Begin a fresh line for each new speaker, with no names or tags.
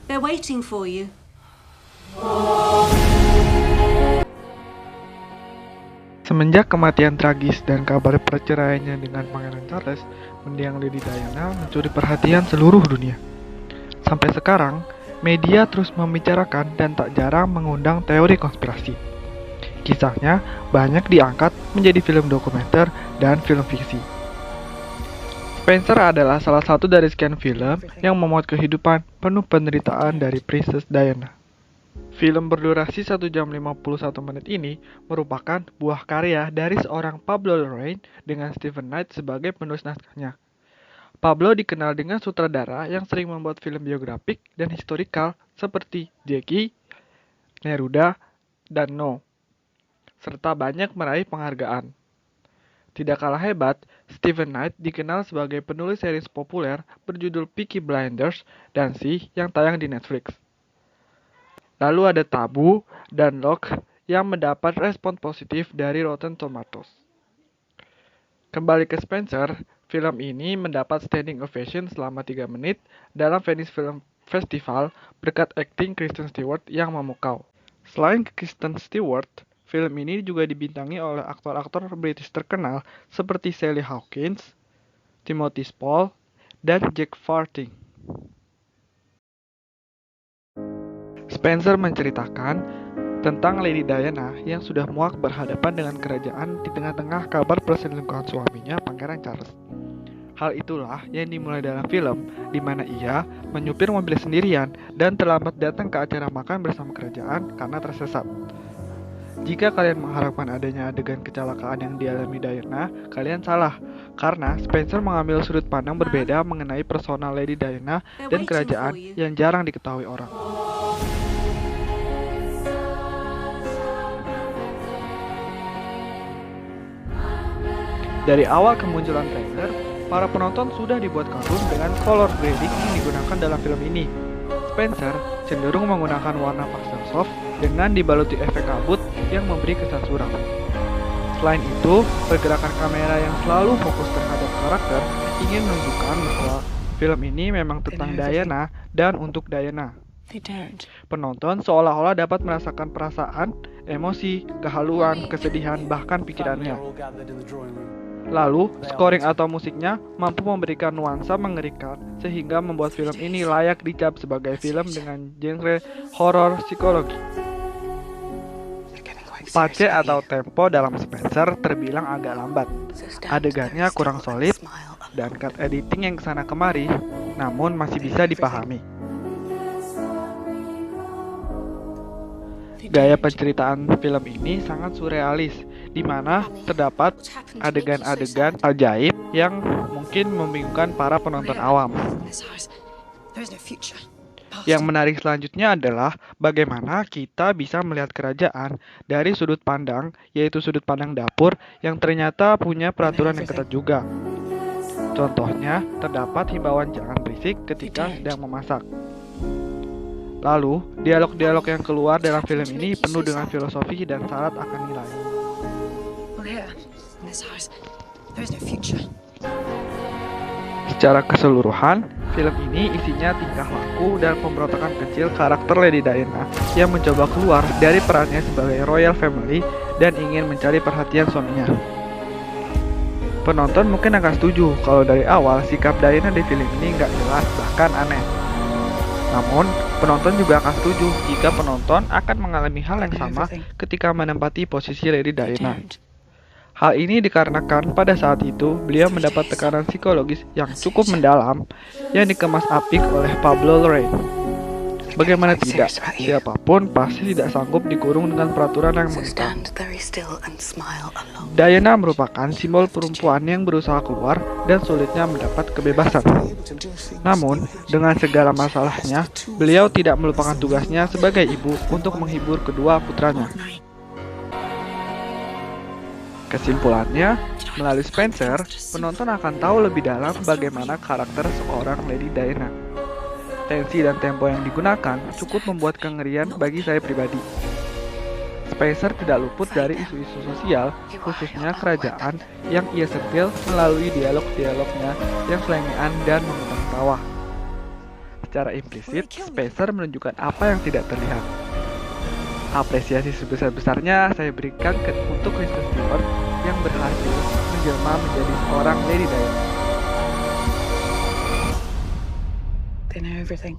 They're waiting for you.
Semenjak kematian tragis dan kabar perceraiannya dengan Pangeran Charles, mendiang Lady Diana mencuri perhatian seluruh dunia. Sampai sekarang, media terus membicarakan dan tak jarang mengundang teori konspirasi. Kisahnya banyak diangkat menjadi film dokumenter dan film fiksi. Spencer adalah salah satu dari sekian film yang memuat kehidupan penuh penderitaan dari Princess Diana. Film berdurasi 1 jam 51 menit ini merupakan buah karya dari seorang Pablo Larraín dengan Steven Knight sebagai penulis naskahnya. Pablo dikenal dengan sutradara yang sering membuat film biografik dan historikal seperti Jackie, Neruda, dan No, serta banyak meraih penghargaan. Tidak kalah hebat, Steven Knight dikenal sebagai penulis series populer berjudul Peaky Blinders dan Si yang tayang di Netflix. Lalu ada Tabu dan Locke yang mendapat respon positif dari Rotten Tomatoes. Kembali ke Spencer, film ini mendapat standing ovation selama 3 menit dalam Venice Film Festival berkat akting Kristen Stewart yang memukau. Selain Kristen Stewart, film ini juga dibintangi oleh aktor-aktor British terkenal seperti Sally Hawkins, Timothy Spall, dan Jack Farthing. Spencer menceritakan tentang Lady Diana yang sudah muak berhadapan dengan kerajaan di tengah-tengah kabar perselingkuhan suaminya, Pangeran Charles. Hal itulah yang dimulai dalam film, di mana ia menyupir mobil sendirian dan terlambat datang ke acara makan bersama kerajaan karena tersesat. Jika kalian mengharapkan adanya adegan kecelakaan yang dialami Diana, kalian salah, karena Spencer mengambil sudut pandang berbeda mengenai persona Lady Diana dan kerajaan yang jarang diketahui orang. Dari awal kemunculan trailer, para penonton sudah dibuat kagum dengan color grading yang digunakan dalam film ini. Spencer cenderung menggunakan warna pastel soft dengan dibaluti efek kabut yang memberi kesan suram. Selain itu, pergerakan kamera yang selalu fokus terhadap karakter ingin menunjukkan bahwa film ini memang tentang Diana dan untuk Diana. Penonton seolah-olah dapat merasakan perasaan, emosi, kehaluan, kesedihan, bahkan pikirannya. Lalu, scoring atau musiknya mampu memberikan nuansa mengerikan sehingga membuat film ini layak dicap sebagai film dengan genre horor psikologi. Pace atau tempo dalam Spencer terbilang agak lambat. Adegannya kurang solid dan cut editing yang kesana kemari, namun masih bisa dipahami. Gaya penceritaan film ini sangat surrealis, di mana terdapat adegan-adegan ajaib yang mungkin membingungkan para penonton awam. Yang menarik selanjutnya adalah bagaimana kita bisa melihat kerajaan dari sudut pandang, yaitu sudut pandang dapur yang ternyata punya peraturan yang ketat juga. Contohnya, terdapat himbauan jangan berisik ketika sedang memasak. Lalu, dialog-dialog yang keluar dalam film ini penuh dengan filosofi dan syarat akan nilai. Secara keseluruhan, film ini isinya tingkah laku dan pemberontakan kecil karakter Lady Diana yang mencoba keluar dari perannya sebagai royal family dan ingin mencari perhatian suaminya. Penonton mungkin akan setuju kalau dari awal sikap Diana di film ini nggak jelas, bahkan aneh. Namun, penonton juga akan setuju jika penonton akan mengalami hal yang sama ketika menempati posisi Lady Diana. Hal ini dikarenakan pada saat itu beliau mendapat tekanan psikologis yang cukup mendalam yang dikemas apik oleh Pablo Larraín. Bagaimana tidak, siapapun pasti tidak sanggup dikurung dengan peraturan yang mengekang. Diana merupakan simbol perempuan yang berusaha keluar dan sulitnya mendapat kebebasan. Namun, dengan segala masalahnya, beliau tidak melupakan tugasnya sebagai ibu untuk menghibur kedua putranya. Kesimpulannya, melalui Spencer, penonton akan tahu lebih dalam bagaimana karakter seorang Lady Diana. Tensi dan tempo yang digunakan cukup membuat kengerian bagi saya pribadi. Spencer tidak luput dari isu-isu sosial, khususnya kerajaan, yang ia sentil melalui dialog-dialognya yang selengean dan mengundang tawa. Secara implisit, Spencer menunjukkan apa yang tidak terlihat. Apresiasi sebesar-besarnya saya berikan untuk Kristen Stewart yang berhasil menjelma menjadi seorang Lady Diana.
They know everything.